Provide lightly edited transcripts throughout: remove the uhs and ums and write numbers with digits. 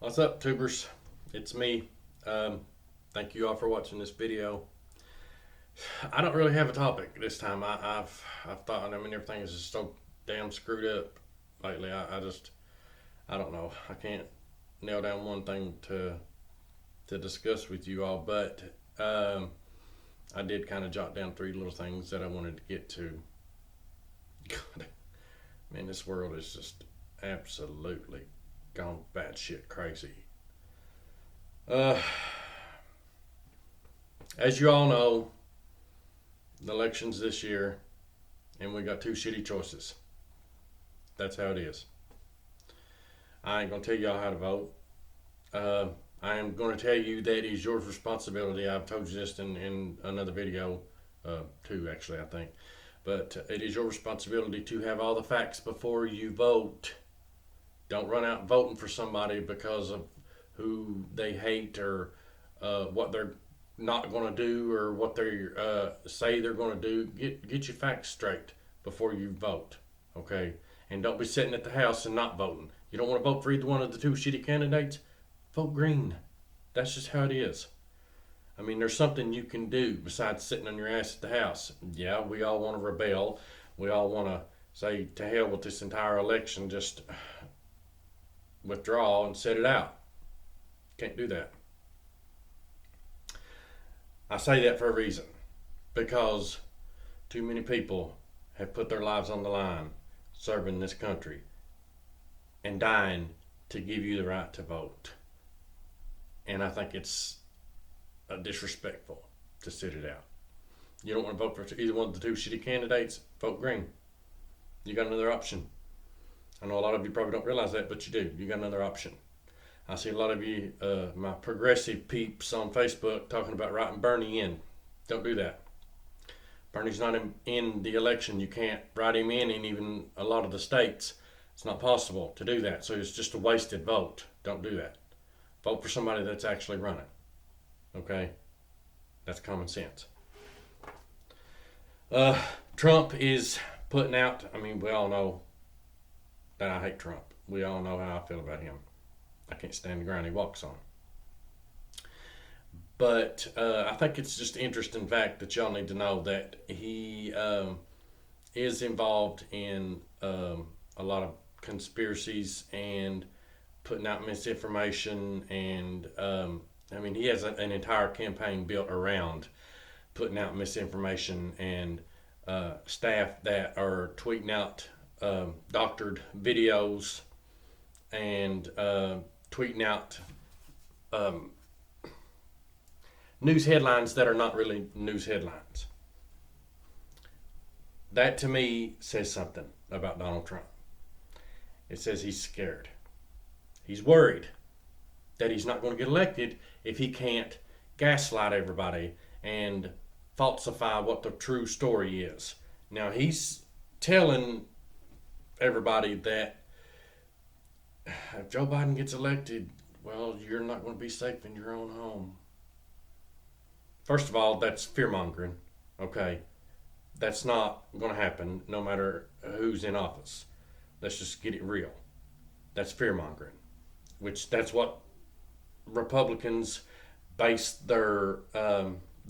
What's up, tubers? It's me. Um, Thank you all for watching this video. I don't really have a topic this time. I've thought. I mean, everything is just so damn screwed up lately. I don't know. I can't nail down one thing to discuss with you all. But um, I did kind of jot down three little things that I wanted to get to. God, man, this world is just absolutely gone batshit crazy. Uh, as you all know, the elections this year, and we got two shitty choices. That's how it is. I ain't gonna tell y'all how to vote. Uh, I am gonna tell you that is your responsibility. I've told you this in another video, two actually, I think. But it is your responsibility to have all the facts before you vote. Don't run out voting for somebody because of who they hate or what they're not going to do or what they say they're going to do. Get your facts straight before you vote, okay? And don't be sitting at the house and not voting. You don't want to vote for either one of the two shitty candidates. Vote green. That's just how it is. I mean, there's something you can do besides sitting on your ass at the house. Yeah, we all want to rebel. We all want to say to hell with this entire election. Just withdraw and sit it out. Can't do that. I say that for a reason because too many people have put their lives on the line serving this country and dying to give you the right to vote. And I think it's disrespectful to sit it out. You don't want to vote for either one of the two shitty candidates, vote green. You got another option. I know a lot of you probably don't realize that, but you do. You got another option. I see a lot of you, my progressive peeps on Facebook, talking about writing Bernie in. Don't do that. Bernie's not in the election. You can't write him in even a lot of the states. It's not possible to do that. So it's just a wasted vote. Don't do that. Vote for somebody that's actually running. Okay? That's common sense. Uh, Trump is putting out, I mean, we all know that I hate Trump. We all know how I feel about him. I can't stand the ground he walks on. But I think it's just an interesting fact that y'all need to know that he is involved in a lot of conspiracies and putting out misinformation. And I mean, he has an entire campaign built around putting out misinformation and staff that are tweeting out doctored videos and tweeting out um, news headlines that are not really news headlines. That to me says something about Donald Trump. It says he's scared. He's worried that he's not going to get elected if he can't gaslight everybody and falsify what the true story is. Now he's telling everybody that if Joe Biden gets elected, well, you're not going to be safe in your own home. First of all, that's fear mongering. Okay, that's not going to happen no matter who's in office. Let's just get it real. That's fear mongering, which that's what Republicans base their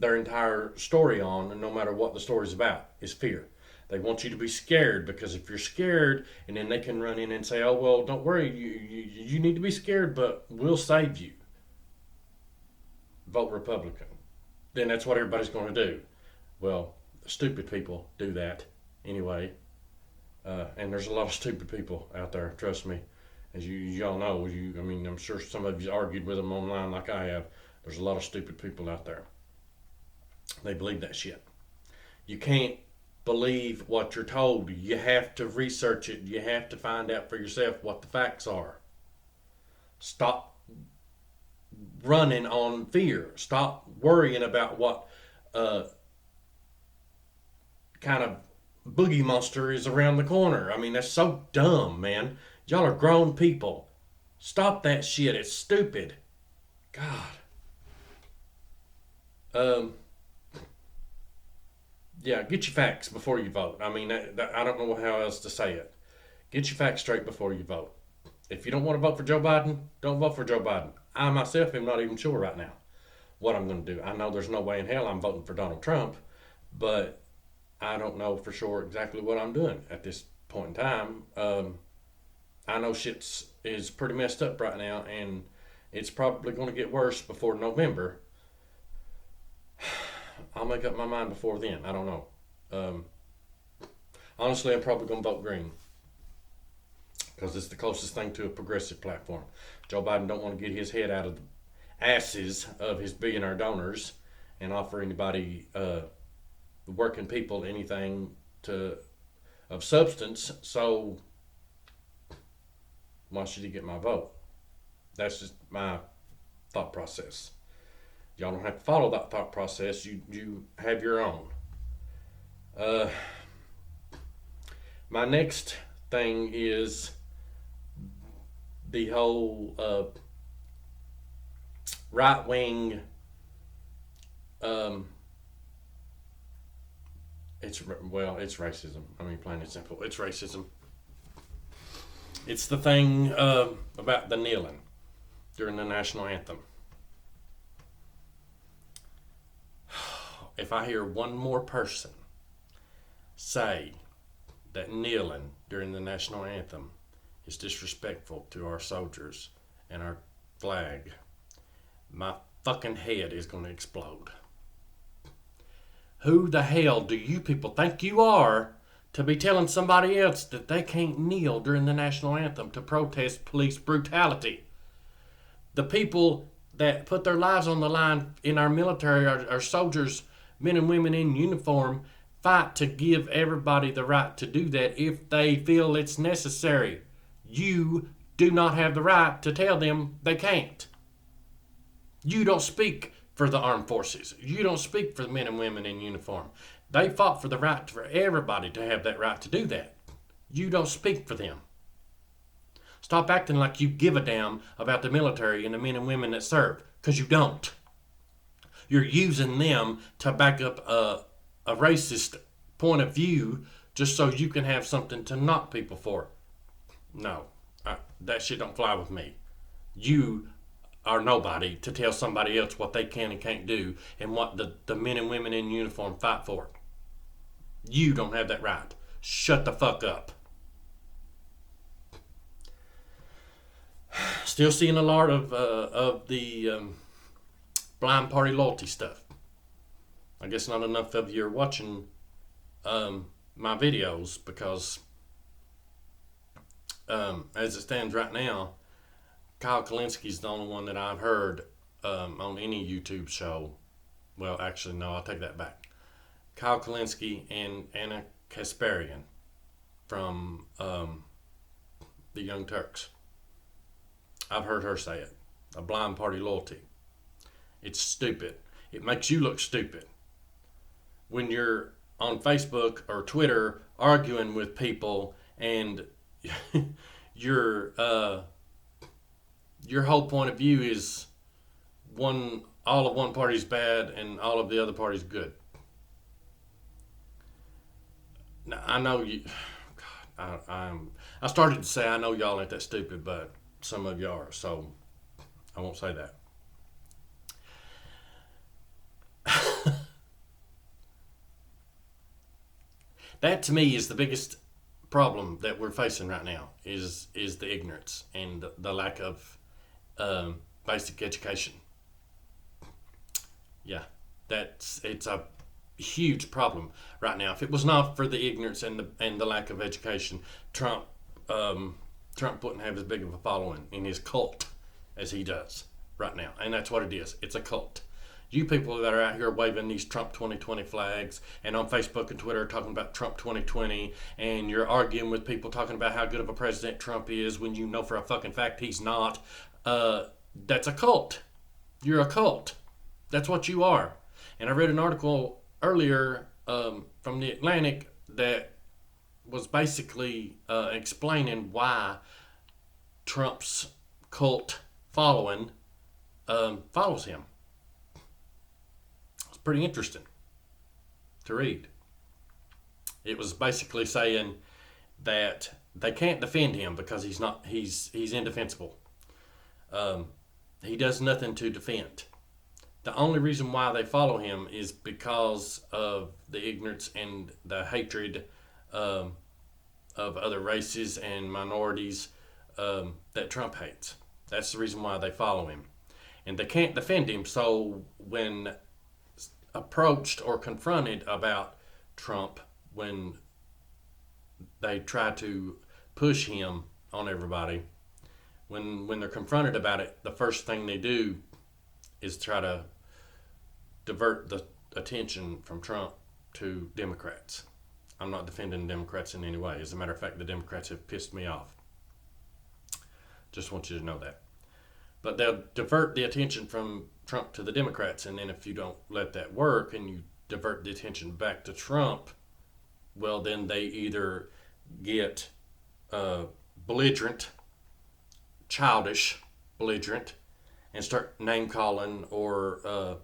entire story on, and no matter what the story's about, is fear. They want you to be scared because if you're scared, and then they can run in and say, "Oh well, don't worry, you need to be scared, but we'll save you." Vote Republican. Then that's what everybody's going to do. Well, stupid people do that anyway, and there's a lot of stupid people out there. Trust me, as y'all know. I mean, I'm sure some of you argued with them online like I have. There's a lot of stupid people out there. They believe that shit. You can't believe what you're told. You have to research it. You have to find out for yourself what the facts are. Stop running on fear. Stop worrying about what uh, kind of boogie monster is around the corner. I mean, that's so dumb, man. Y'all are grown people. Stop that shit. It's stupid. God. Um, yeah, get your facts before you vote. I mean, I don't know how else to say it. Get your facts straight before you vote. If you don't want to vote for Joe Biden, don't vote for Joe Biden. I myself am not even sure right now what I'm going to do. I know there's no way in hell I'm voting for Donald Trump, but I don't know for sure exactly what I'm doing at this point in time. I know shit is pretty messed up right now, and it's probably going to get worse before November. I'll make up my mind before then. I don't know. Um, Honestly, I'm probably going to vote green because it's the closest thing to a progressive platform. Joe Biden don't want to get his head out of the asses of his billionaire donors and offer anybody, working people, anything to of substance. So why should he get my vote? That's just my thought process. Y'all don't have to follow that thought process. You have your own. Uh, my next thing is the whole right wing. Um, it's it's racism. I mean, plain and simple, it's racism. It's the thing about the kneeling during the national anthem. If I hear one more person say that kneeling during the national anthem is disrespectful to our soldiers and our flag, my fucking head is going to explode. Who the hell do you people think you are to be telling somebody else that they can't kneel during the national anthem to protest police brutality? The people that put their lives on the line in our military, our soldiers, men and women in uniform, fight to give everybody the right to do that if they feel it's necessary. You do not have the right to tell them they can't. You don't speak for the armed forces. You don't speak for the men and women in uniform. They fought for the right for everybody to have that right to do that. You don't speak for them. Stop acting like you give a damn about the military and the men and women that serve, because you don't. You're using them to back up a racist point of view just so you can have something to knock people for. No, that shit don't fly with me. You are nobody to tell somebody else what they can and can't do and what the men and women in uniform fight for. You don't have that right. Shut the fuck up. Still seeing a lot of the blind party loyalty stuff. I guess not enough of you are watching my videos because as it stands right now, Kyle Kalinski's the only one that I've heard on any YouTube show. Well, actually, no, I'll take that back. Kyle Kalinski and Anna Kasparian from the Young Turks. I've heard her say it. A blind party loyalty. It's stupid. It makes you look stupid. When you're on Facebook or Twitter arguing with people and your whole point of view is all of one party's bad and all of the other party's good. Now, I know you. God, I started to say I know y'all ain't that stupid, but some of you are, so I won't say that. That to me is the biggest problem that we're facing right now is the ignorance and the lack of basic education. Yeah, it's a huge problem right now. If it was not for the ignorance and the lack of education, Trump wouldn't have as big of a following in his cult as he does right now, and that's what it is. It's a cult. You people that are out here waving these Trump 2020 flags and on Facebook and Twitter talking about Trump 2020, and you're arguing with people talking about how good of a president Trump is when you know for a fucking fact he's not. That's a cult. You're a cult. That's what you are. And I read an article earlier from the Atlantic that was basically explaining why Trump's cult following follows him. It's pretty interesting to read. It was basically saying that they can't defend him because he's indefensible. He does nothing to defend. The only reason why they follow him is because of the ignorance and the hatred of other races and minorities that Trump hates. That's the reason why they follow him. And they can't defend him, so when approached or confronted about Trump, when they try to push him on everybody, when they're confronted about it, the first thing they do is try to divert the attention from Trump to Democrats. I'm not defending Democrats in any way. As a matter of fact, the Democrats have pissed me off. Just want you to know that. But they'll divert the attention from Trump to the Democrats, and then if you don't let that work and you divert the attention back to Trump, well, then they either get belligerent, childish, belligerent, and start name calling or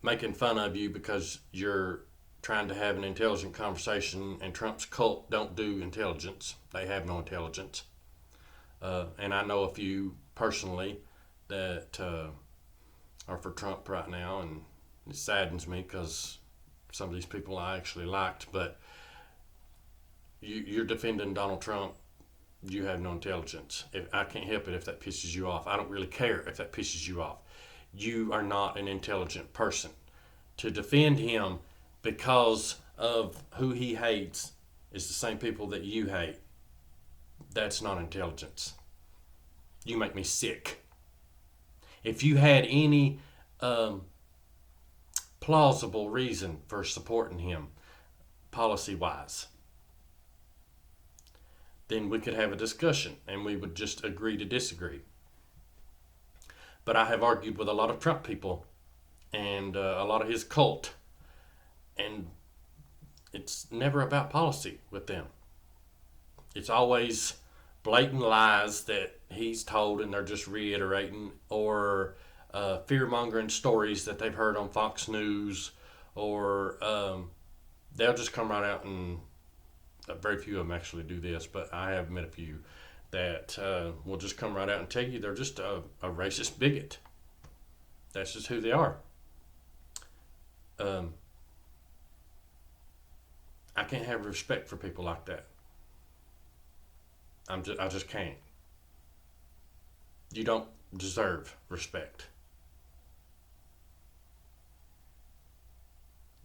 making fun of you because you're trying to have an intelligent conversation, and Trump's cult don't do intelligence. They have no intelligence. And I know a few personally that are for Trump right now, and it saddens me because some of these people I actually liked, but you're defending Donald Trump. You have no intelligence. I can't help it if that pisses you off. I don't really care if that pisses you off. You are not an intelligent person. To defend him because of who he hates is the same people that you hate. That's not intelligence. You make me sick. If you had any plausible reason for supporting him, policy-wise, then we could have a discussion and we would just agree to disagree. But I have argued with a lot of Trump people and a lot of his cult, and it's never about policy with them. It's always blatant lies that he's told and they're just reiterating, or fear-mongering stories that they've heard on Fox News, or they'll just come right out and very few of them actually do this, but I have met a few that will just come right out and tell you they're just a racist bigot. That's just who they are. I can't have respect for people like that. I just can't. You don't deserve respect.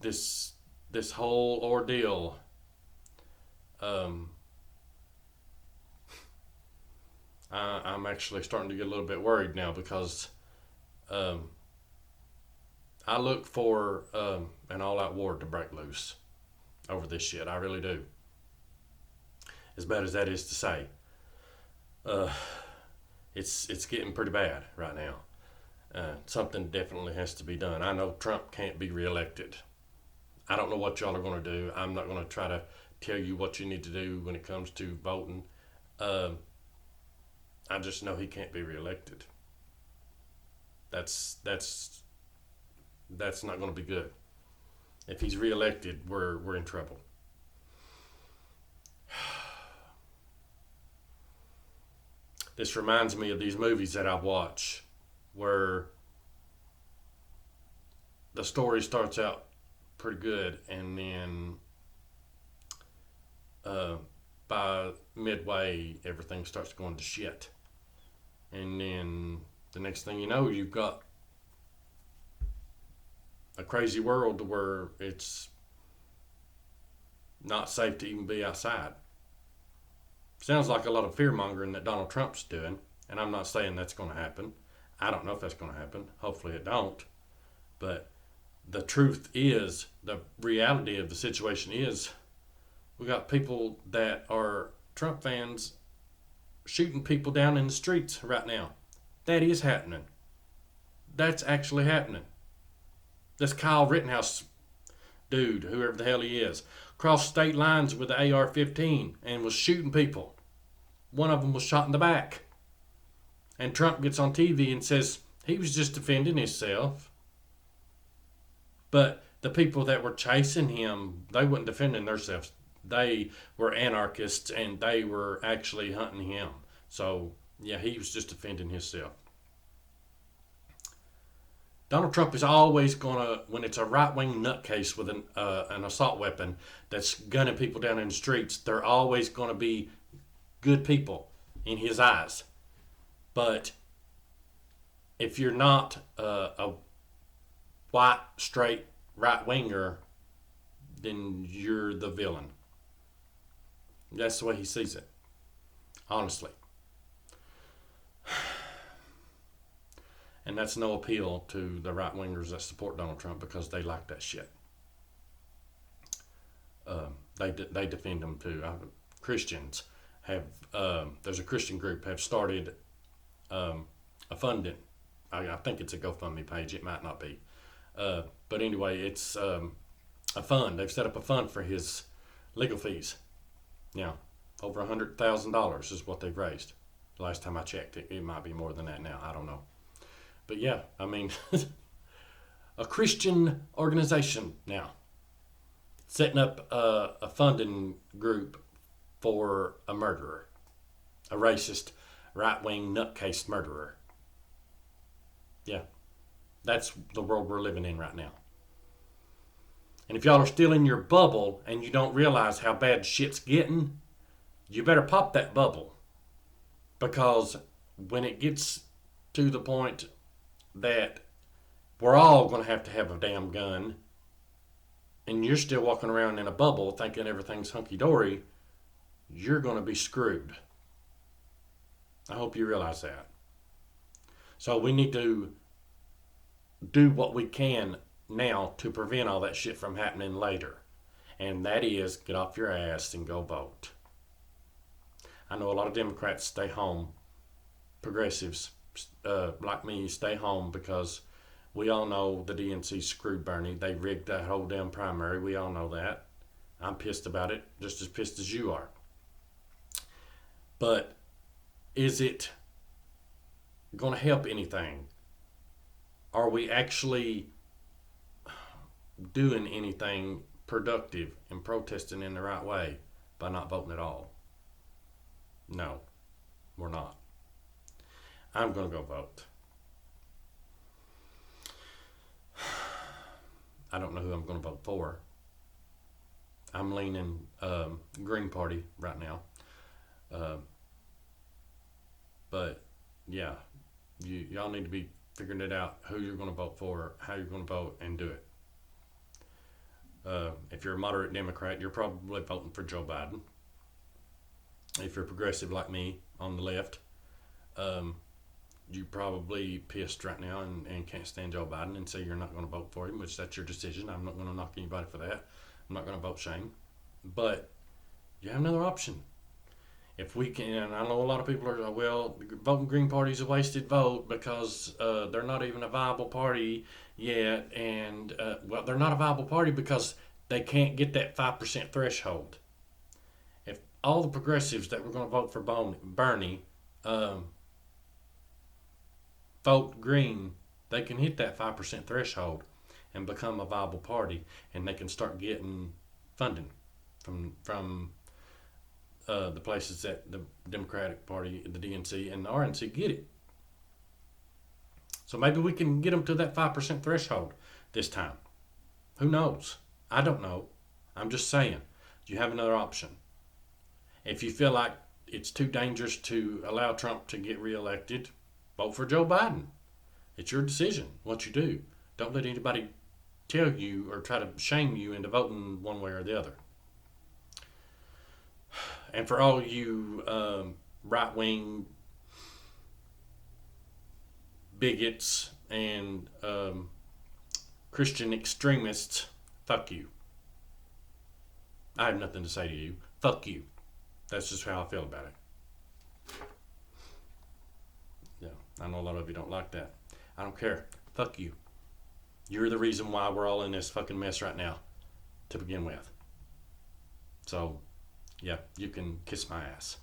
This whole ordeal, I'm actually starting to get a little bit worried now because I look for an all-out war to break loose over this shit. I really do. As bad as that is to say, it's getting pretty bad right now. Something definitely has to be done. I know Trump can't be reelected. I don't know what y'all are going to do. I'm not going to try to tell you what you need to do when it comes to voting. I just know he can't be reelected. That's not going to be good. If he's reelected, we're in trouble. This reminds me of these movies that I watch where the story starts out pretty good and then by midway everything starts going to shit. And then the next thing you know, you've got a crazy world where it's not safe to even be outside. Sounds like a lot of fear mongering that Donald Trump's doing, and I'm not saying that's going to happen. I don't know if that's going to happen. Hopefully it don't. But the truth is, the reality of the situation is, we got people that are Trump fans shooting people down in the streets right now. That is happening. That's actually happening. This Kyle Rittenhouse dude, whoever the hell he is, crossed state lines with the AR-15 and was shooting people. One of them was shot in the back. And Trump gets on TV and says he was just defending himself. But the people that were chasing him, they weren't defending themselves. They were anarchists and they were actually hunting him. So, yeah, he was just defending himself. Donald Trump is always going to, when it's a right wing nutcase with an assault weapon that's gunning people down in the streets, they're always going to be good people in his eyes. But if you're not a white, straight right winger, then you're the villain. That's the way he sees it, honestly. And that's no appeal to the right wingers that support Donald Trump because they like that shit. They defend him too. Christians have there's a Christian group have started a funding. I think it's a GoFundMe page. It might not be, but anyway, it's a fund. They've set up a fund for his legal fees. Yeah, over $100,000 is what they've raised. The last time I checked, it might be more than that now. I don't know. But yeah, I mean, a Christian organization now setting up a funding group for a murderer, a racist, right-wing nutcase murderer. Yeah, that's the world we're living in right now. And if y'all are still in your bubble and you don't realize how bad shit's getting, you better pop that bubble. Because when it gets to the point that we're all going to have a damn gun, and you're still walking around in a bubble thinking everything's hunky-dory, you're going to be screwed. I hope you realize that. So we need to do what we can now to prevent all that shit from happening later. And that is get off your ass and go vote. I know a lot of Democrats stay home. Progressives like me stay home because we all know the DNC screwed Bernie. They rigged that whole damn primary. We all know that. I'm pissed about it, just as pissed as you are. But is it going to help anything? Are we actually doing anything productive and protesting in the right way by not voting at all? No, we're not. I'm going to go vote. I don't know who I'm going to vote for. I'm leaning Green Party right now. But yeah, y'all need to be figuring it out who you're going to vote for, how you're going to vote, and do it. If you're a moderate Democrat, you're probably voting for Joe Biden. If you're progressive like me on the left, you're probably pissed right now and can't stand Joe Biden and say you're not going to vote for him, which that's your decision. I'm not going to knock anybody for that. I'm not going to vote shame. But you have another option. If we can, and I know a lot of people are, well, voting Green Party is a wasted vote because they're not even a viable party yet. And, well, they're not a viable party because they can't get that 5% threshold. If all the progressives that were going to vote for Bernie vote Green, they can hit that 5% threshold and become a viable party, and they can start getting funding from the places that the Democratic Party, the DNC, and the RNC get it. So maybe we can get them to that 5% threshold this time. Who knows? I don't know. I'm just saying. You have another option. If you feel like it's too dangerous to allow Trump to get reelected, vote for Joe Biden. It's your decision what you do. Don't let anybody tell you or try to shame you into voting one way or the other. And for all you right-wing bigots and Christian extremists, fuck you. I have nothing to say to you. Fuck you. That's just how I feel about it. Yeah, I know a lot of you don't like that. I don't care. Fuck you. You're the reason why we're all in this fucking mess right now to begin with. So, yeah, you can kiss my ass.